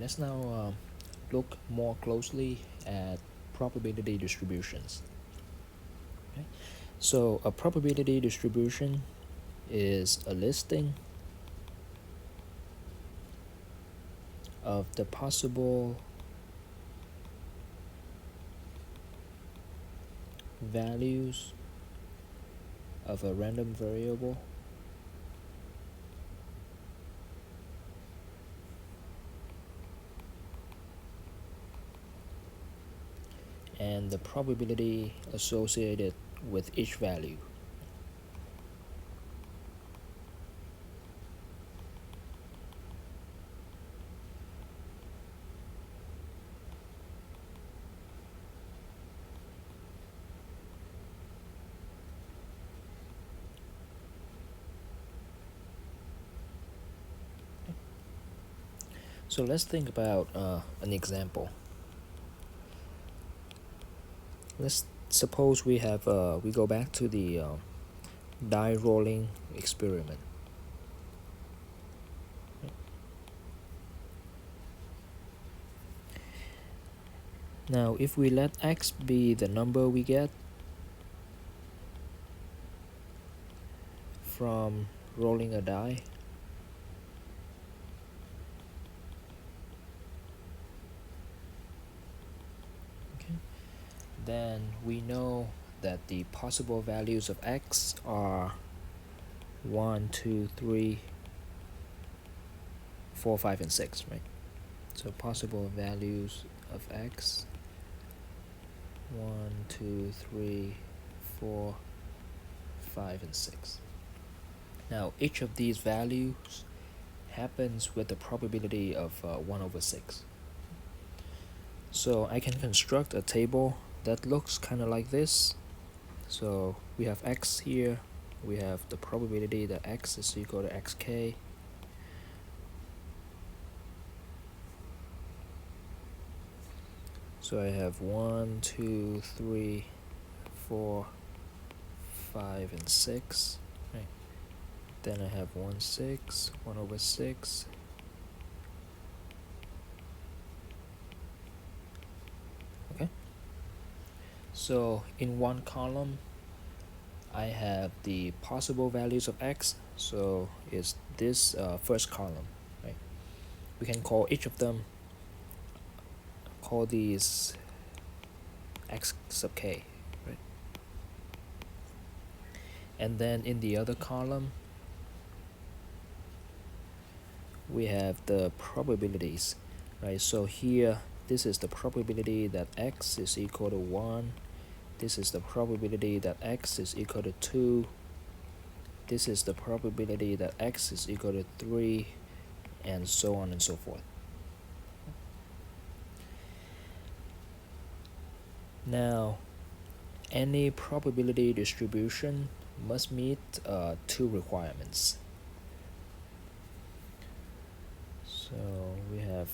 let's now look more closely at probability distributions. Okay? So a probability distribution is a listing of the possible values of a random variable and the probability associated with each value. So let's think about an example. Let's suppose we have we go back to the die rolling experiment. Now, if we let x be the number we get from rolling a die, okay, then we know that the possible values of x are 1, 2, 3, 4, 5, and 6, right? So possible values of x 1, 2, 3, 4, 5, and 6. Now, each of these values happens with the probability of 1 over 6. So I can construct a table that looks kind of like this. So we have x here, we have the probability that x is equal to xk. So I have 1, 2, 3, 4, 5, and 6. Right. Then I have 1, 6, 1 over 6. Okay. So in one column, I have the possible values of x. So it's this first column, right? We can call each of them, call these x sub k, right? And then in the other column, we have the probabilities, right? So here, this is the probability that x is equal to 1. This is the probability that x is equal to 2. This is the probability that x is equal to 3, and so on and so forth. Now, any probability distribution must meet two requirements. So we have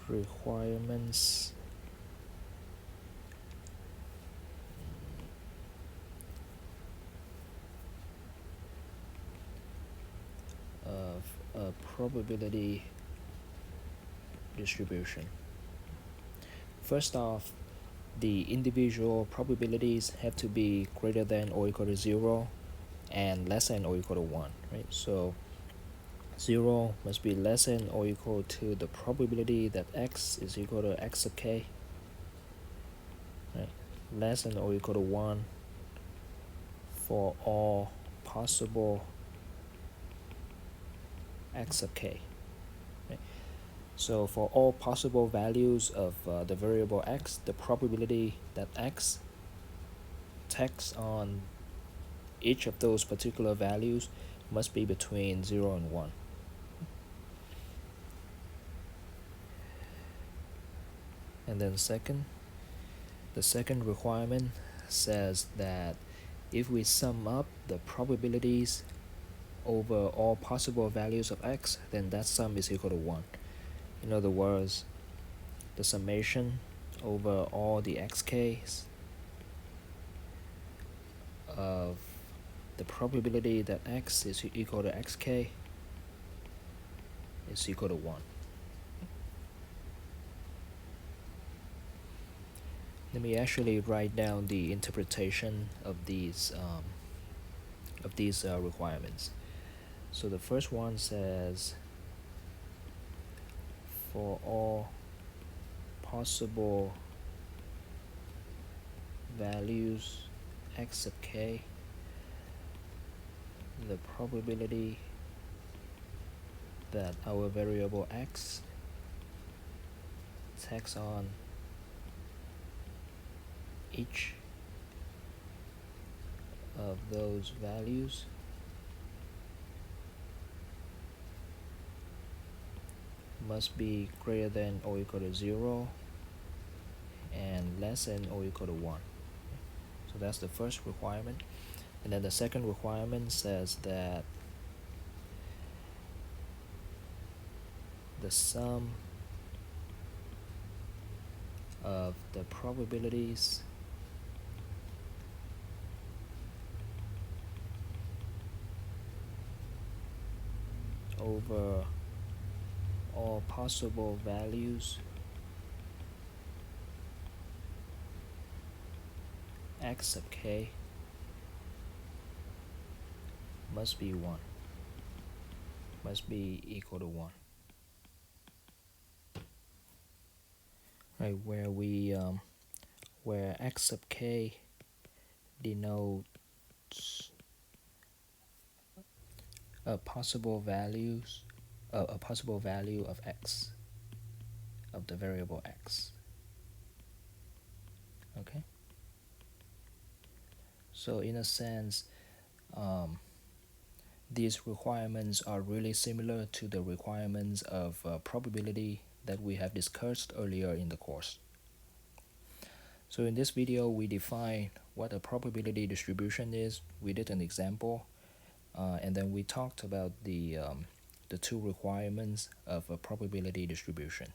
requirements of a probability distribution. First off, the individual probabilities have to be greater than or equal to 0 and less than or equal to 1, right? So 0 must be less than or equal to the probability that x is equal to x sub k, right? Less than or equal to 1 for all possible x sub k. Right? So for all possible values of the variable x, the probability that x takes on each of those particular values must be between 0 and 1. And then the second requirement says that if we sum up the probabilities over all possible values of x, then that sum is equal to 1. In other words, the summation over all the xk's of the probability that x is equal to xk is equal to 1. Let me actually write down the interpretation of these requirements. So the first one says, for all possible values x sub k, the probability that our variable x takes on each of those values must be greater than or equal to 0 and less than or equal to 1. So that's the first requirement. And then the second requirement says that the sum of the probabilities over all possible values x sub k must be 1, must be equal to 1. Right, where x sub k denotes a possible value of x, of the variable x. Okay, so in a sense, these requirements are really similar to the requirements of probability that we have discussed earlier in the course. So in this video, we define what a probability distribution is. We did an example, and then we talked about the two requirements of a probability distribution.